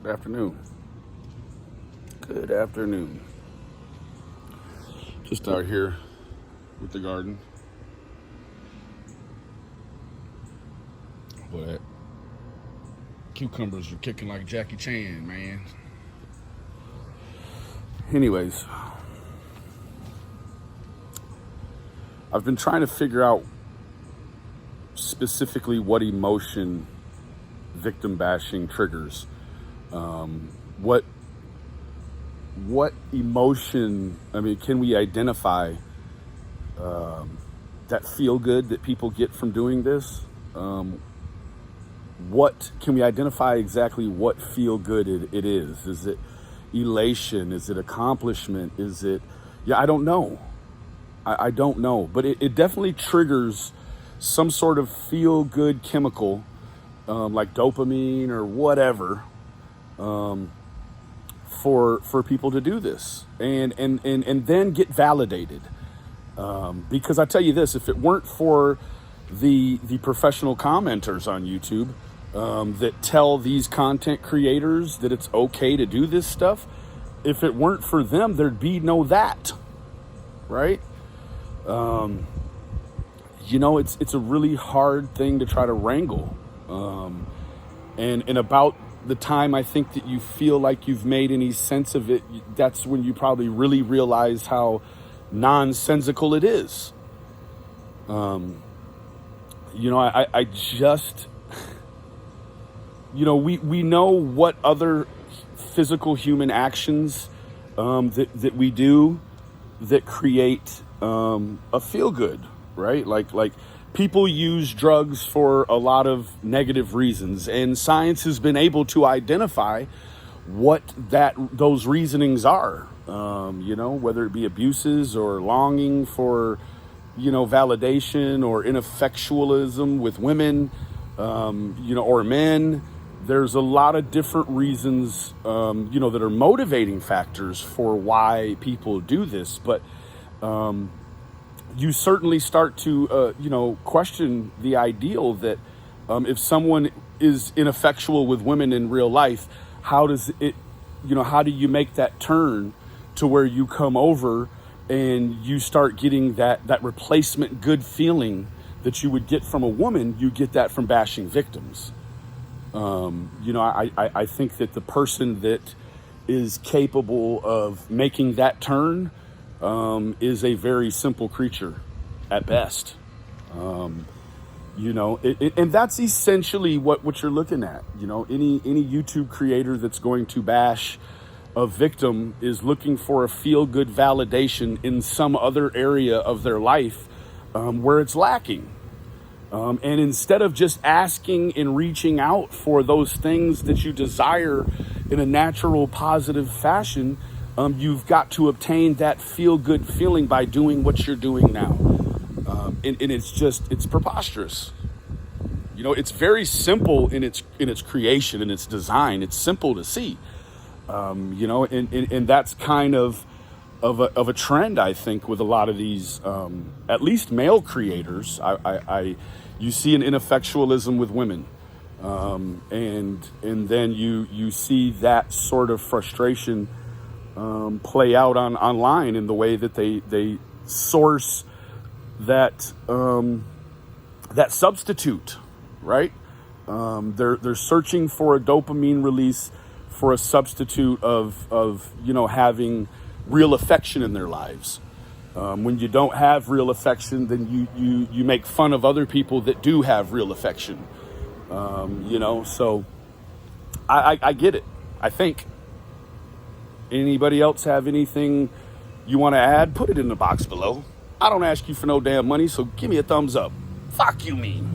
Good afternoon. Good afternoon. Just out here with the garden. But cucumbers are kicking like Jackie Chan, man. Anyways, I've been trying to figure out specifically what emotion victim bashing triggers. What emotion, can we identify that feel good that people get from doing this? What can we identify exactly what feel good it is? Is it elation? Is it accomplishment? Is it, I don't know. I don't know, but it definitely triggers some sort of feel good chemical, like dopamine or whatever, for people to do this and then get validated. Because I tell you this, if it weren't for the professional commenters on YouTube that tell these content creators that it's okay to do this stuff, if it weren't for them, there'd be no that, right? It's a really hard thing to try to wrangle. And about the time I think that you feel like you've made any sense of it, that's when you probably really realize how nonsensical it is. I just, we know what other physical human actions that we do that create a feel good, right? Like people use drugs for a lot of negative reasons, and science has been able to identify what those reasonings are. Whether it be abuses or longing for, validation or ineffectualism with women, or men. There's a lot of different reasons, that are motivating factors for why people do this. But you certainly start to, question the ideal that if someone is ineffectual with women in real life, how do you make that turn to where you come over and you start getting that replacement good feeling that you would get from a woman? You get that from bashing victims. I think that the person that is capable of making that turn is a very simple creature at best. And that's essentially what you're looking at. Any YouTube creator that's going to bash a victim is looking for a feel-good validation in some other area of their life where it's lacking. And instead of just asking and reaching out for those things that you desire in a natural, positive fashion, you've got to obtain that feel-good feeling by doing what you're doing now. And it's preposterous. It's very simple in its creation and its design. It's simple to see. And that's kind of a trend, I think, with a lot of these, at least male creators. You see an ineffectualism with women, and then you see that sort of frustration play out online in the way that they source that substitute, right? They're searching for a dopamine release for a substitute of having real affection in their lives. When you don't have real affection, then you make fun of other people that do have real affection. So I get it, I think. Anybody else have anything you want to add? Put it in the box below. I don't ask you for no damn money, so give me a thumbs up. Fuck you mean.